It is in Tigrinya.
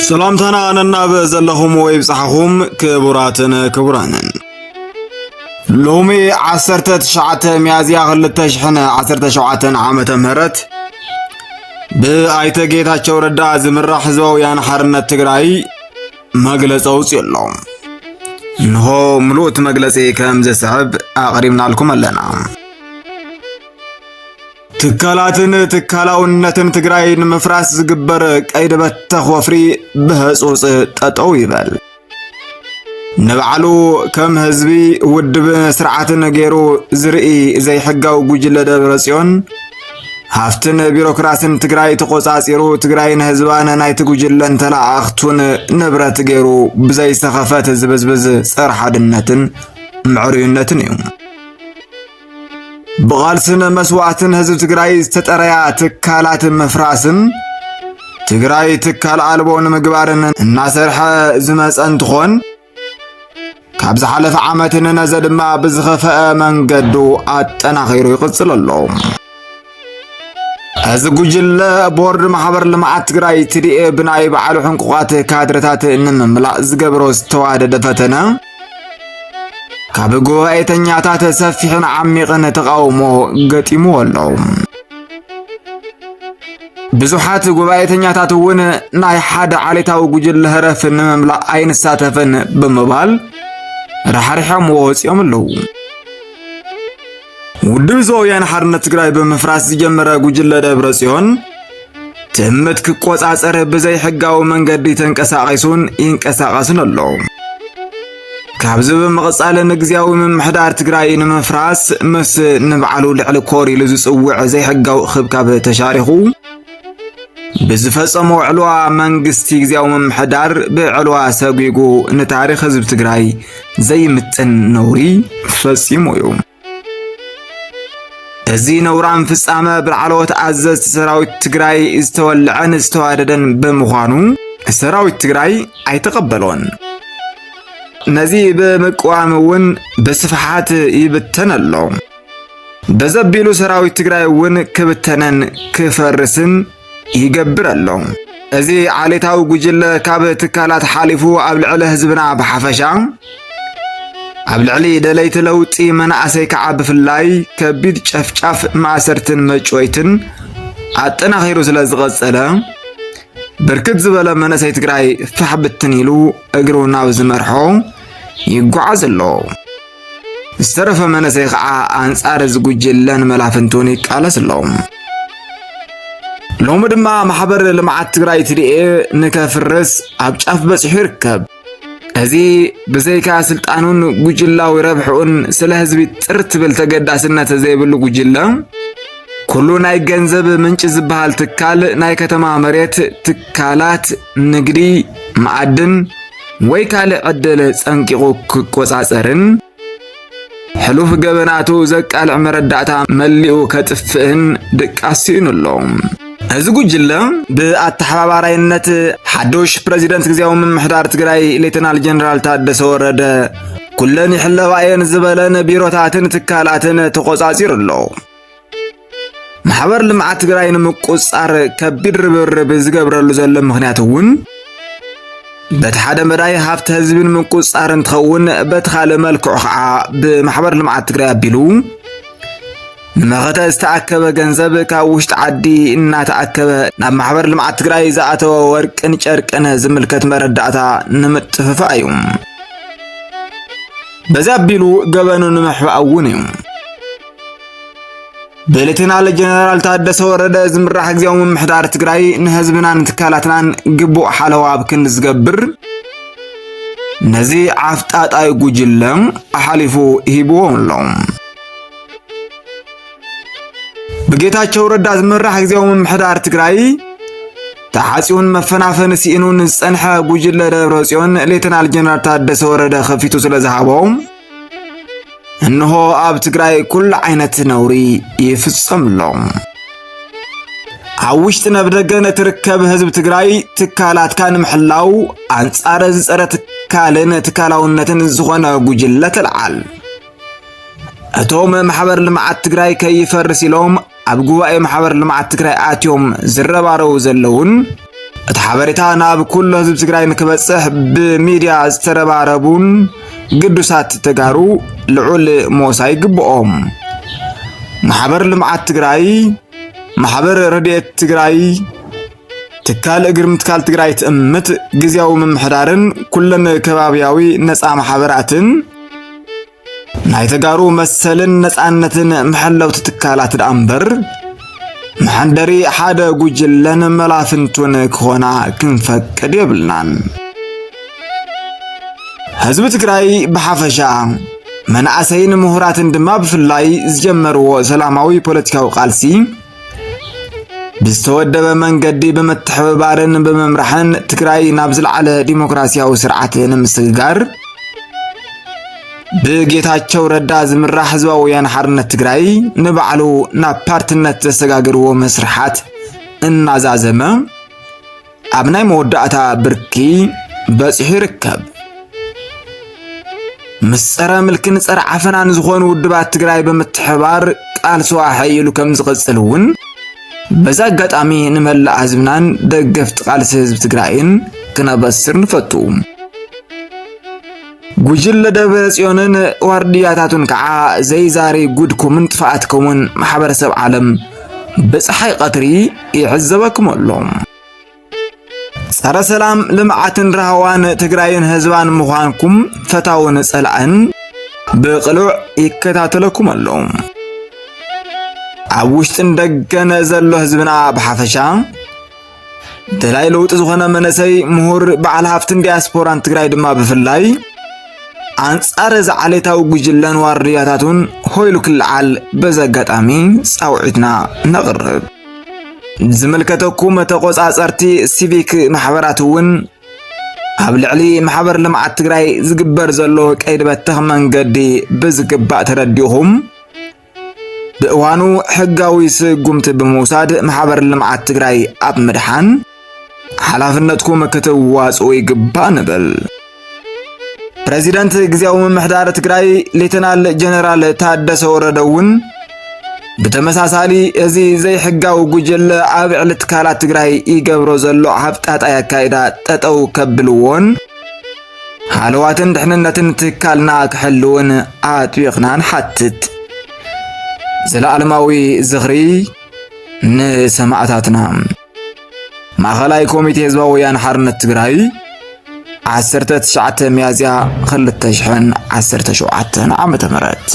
سلامتنا أننا بزلهم ويبصحهم كبراتن لومي عسرت شعات ميازيا غلطة شحنة عسرت شعات عامة مهرت بآيت جيتاچو ردا زمرة حزبويان حرنة تግራይ مجلس أوصيلهم نهو ملوت مجلسي كم زسحب أقربنا لكم لنا تكالاوننتن تግራይ ንምፍራስ ዝግበር ቀይድ በተኸፍሪ በህጹጽ ጠጠው ይበል ነብዓሉ ከም ህዝቢ ውድብ ስርዓትን ገይሩ ዝርኢ ዘይሕጋው ጉጅለ ደብረጽዮን ሃፍትን ቢሮክራሲን ትግራይ ተቆጻጺሩ ትግራይን ህዝባን ናይቲ ጉጅለን ተላእኽቱን ንብረት ገይሩ ብዘይ ሰኸፈት ዝበዝበዝ ጸር ሓድነትን ምዕሩይነትን እዩ بغالسن مسوعتن هزب تግራይ استطريا تكالات مفراسن تግራይ تكال አልቦን ምግባርን እናሰርሐ ዝመጸን ትኾን ካብዝ ሓለፈ ዓመትን ነዘድማ ብዝኸፈአ መንገዱ አጠናኺሩ ይቅጽል ኣሎ እዚ ጉጅለ ቦርድ ማሕበር ልምዓት ትግራይ ትዲኤ ብናይ በዓሉ ሕንቁቋት ካድረታት እንምምላእ ዝገብሮ ዝተዋደደ ፈተነ ካብ ጉባኤተኛታት ሰፊሕን ዓሚቕን ተቃውሞ ገጢሙ ኣሎ ብዙሓት ጉባኤተኛታት እውን ናይ ሓደ ዓሌታዊ ጉጅለ ህረፍ ንምምላእ ኣይንሳተፍን ብምባል ረሓሪሖም ወፂኦም ኣለዉ ውድብ ወያነ ሓርነት ትግራይ ብምፍራስ ዝጀመረ ጉጅለ ደብረጽዮን ትምት ክቆጻጸር ብዘይ ሕጋዊ መንገዲ ተንቀሳቒሱን ይንቀሳቐስን ኣሎ ካብዝ በመቕጻለ ንግዚያዊ ምምሕዳር ትግራይ ንምፍራስ ምስ ንብዓሉ ልዕሊ ኮሪ ዝጽውዕ ዘይሕጋዊ ክብካብ ተሻሪኹ ብዝፈጸሞ ዕልዋ መንግስቲግዚያዊ ምምሕዳር ብዕልዋ ሰጉጉ ንታሪኽ ህዝብ ትግራይ ዘይምጥን ነውሪ ፈጺሙ እዩ እዚ ነውራን ፍጻመ ብዓልዎት ኣዘዝቲ ሰራዊት ትግራይ ዝተወልዐን ዝተዋደደን ብምዃኑ ሰራዊት ትግራይ ኣይተቐበሎን ነዚ በመቋምውን በስፍሓት ይብተን ኣሎ በዘቢሉ ሰራዊት ትግራይ ውን ክብተነን ክፈርስን ይገብር ኣሎ እዚ ዓሌታዊ ጉጅለ ካብ ትካላት ሓሊፉ ኣብ ልዕሊ ህዝብና ብሓፈሻ ኣብ ልዕሊ ደለይቲ ለውጢ መናእሰይ ከዓ ብፍላይ ከቢድ ጨፍጫፍ ማእሰርትን መጮይትን አጠናኺሩ ስለ ዝቐጸለ ብርክት ዝበለ መናእሰይ ትግራይ ፍሕብትን ኢሉ እግሩ ናብ ዝመርሖ ይጓዓዝ ኣሎ ዝተረፈ መናእሰይ ከዓ አንጻር ዝጉጅለን መላፍንቱን ይቃለስ ኣሎ ሎሚ ድማ ማሕበር ልምዓት ትግራይ ትዲኤ ንከፍርስ ኣብ ጫፍ በፂሑ ይርከብ እዚ ብዘይካ ስልጣኑን ጉጅላዊ ረብሑን ስለ ህዝቢ ጥርት ብል ተገዳስነት ዘይብሉ ጉጅለ ኩሉ ናይ ገንዘብ ምንጭ ዝበሃል ትካል ናይ ከተማ መሬት ትካላት ንግዲ ማዕድን ወይ ካልእ ዕድል ጸንቂቑ ክቆጻጸርን ሕሉፍ ገበናቱ ዘቃልዕ መረዳእታ መሊኡ ከጥፍእን ድቃሲኡን ኣሎ እዚ ጉጅለ ብኣተሓባባራይነት ሓዶሽ ፕሬዚደንትግዚያዊ ምምሕዳር ትግራይ ሌተናል ጀነራል ታደሰ ወረደ ኩለን ይሕለባየን ዝበለን ቢሮታትን ትካላትን ተቆጻጺሩ ኣሎ ማሕበር ልምዓት ትግራይ ንምቁጻር ከቢድ ርብርብ ዝገብረሉ ዘሎ ምኽንያት እውን በቲ ሓደ መዳይ ሃብቲ ህዝብን ምቁጻር እንትኸውን በቲ ካልእ መልክዑ ከዓ ብማሕበር ልምዓት ትግራይ ኣቢሉ ንመኸተ ዝተኣከበ ገንዘብ ካብ ውሽጢ ዓዲ እናተኣከበ ናብ ማሕበር ልምዓት ትግራይ ዝኣተወ ወርቅን ጨርቅን ዝምልከት መረዳእታ ንምጥፍፋእ እዩ በዚ ኣቢሉ ገበኑ ንምሕባእ እውን እዩ በሌተናል ጀነራል ታደሰ ወረደ ዝምራሕግዚያዊ ምምሕዳር ትግራይ ንህዝብናን ትካላትናን ግቡእ ሓለዋ ብክን ዝገብር ነዚ ዓፍጣጣይ ጉጅለ ኣሓሊፉ ሂብዎ ኣሎ ብጌታቸው ረዳ ዝምራሕግዚያዊ ምምሕዳር ትግራይ ተሓጺኡን መፈናፈን ሲኢኑን ዝጸንሐ ጉጅለ ደብረጽዮን ሌተናል ጀነራል ታደሰ ወረደ ከፊቱ ስለ ዝሃቦ እንሆ ኣብ ትግራይ ኩሉ ዓይነት ነውሪ ይፍጸም ኣሎ ኣብ ውሽጢ ነብደገን ትርከብ ህዝብ ትግራይ ትካላትካ ንምሕላው አንጻር ዝጸረ ትካልን ትካላውነትን ዝኾነ ጉጅለ ተልዓል እቶም ማሕበር ልምዓት ትግራይ ከይፈርስ ኢሎም ኣብ ጉባኤ ማሕበር ልምዓት ትግራይ ኣትዮም ዝረባረው ዘለውን الحبريتا ناب كل هزب تجراي نكبصح بميديا استرباربون قدوسات تجارو لعول موساي قبقوم محبر لمعات تجراي محبر رديت تجراي تكال اقرم تكال تجراي تأمت جزياو من محدارن كلن كبابياوي نسعى محبراتن ناي تجارو مسلن نسعنتن محلو تتكالات الأنبر محندري حدا جوجلن ملافنتون كونا كنفك ديبلنان حزب تجراي بحفشا من عسين مهرات دما بفلاي زجمرو سلاماوي بوليتيكاو قالسي بستودب من قدي بمتحبارن بممرحن تجراي نابزل على ديمقراطياو سرعتين مسجار بجيتاچو ردا زمرا حزباوያን حرነት ትግራይ ንባዕሉ ናብ ፓርትነት ተሰጋግርዎ መስርሓት እናዛዘመ ኣብናይ መወዳእታ ብርኪ በጽሑ ይርከብ ምስረ ምልክን ጸረ ዓፈናን ዝኾኑ ውድባት ትግራይ በመትሕባር ቃል ሰዋሕ ኢሉ ከም ዝቕጽልውን በዛ አጋጣሚ ንመላእ ህዝብናን ደገፍት ቃልሲ ህዝብ ትግራይን ክነበስር ንፈቱ ጉጅለ ደብረ ጽዮንን ዋርዲያታቱን ከዓ ዘይዛሪ ጉድኩምን ጥፋአትኩምን ማሕበረሰብ ዓለም በፀሐይ ቀትሪ ይዕዘበኩም ኣሎም ጸረ ሰላም ልምዓትን ረሃዋን ትግራይን ህዝባን ምዃንኩም ፈታውን ጸላእን ብቕሉዕ ይከታተለኩም ኣሎም ኣብ ውሽጥን ደገነ ዘሎ ህዝብና ብሓፈሻ ደላይ ለውጥ ዝኾነ መነሰይ ምሁር በዓል ሃፍትን ዲያስፖራን ትግራይ ድማ ብፍላይ አንጻር ዘዓለታው ጉጅለን ዋርዲያታቱን ሆይሉ ክልዓል በዘጋጣሚ ጻውዒትና ነቅርብ ዝምልከተኩም ተቆጻጸርቲ ሲቪክ ማሕበራቱን ኣብ ልዕሊ ማሕበር ልምዓት ትግራይ ዝግበር ዘሎ ቀይድ በተኽ መንገዲ ብዝግባእ ተረዲኹም ብእዋኑ ሕጋዊ ስጉምቲ ብምውሳድ ማሕበር ልምዓት ትግራይ ኣብ ምድሓን ሓላፍነትኩም ክትዋጽኡ ይግባእ ንብል ፕሬዚዳንት ግዚያው መምሕዳር ትግራይ ሌተናል ጀነራል ታደሰ ወረደውን በተመሳሳሊ እዚ ዘይ ሕጋው ጉጅለ ኣብ ዕለት ካላት ትግራይ ይገብሮ ዘሎ ሃብጣጣ ያካይዳ ጠጠው ከብልዎን ሓለዋትን ድሕንነትን ትካልና ክሕልውን ኣጥቢቕናን ሓትት ዘለዓለማዊ ዝኽሪ ንሰማዕታትና ማእኸላይ ኮሚቴ ህዝባዊ ወያነ ሓርነት ትግራይ 19 ሚያዝያ 2017 ዓመተ ምህረት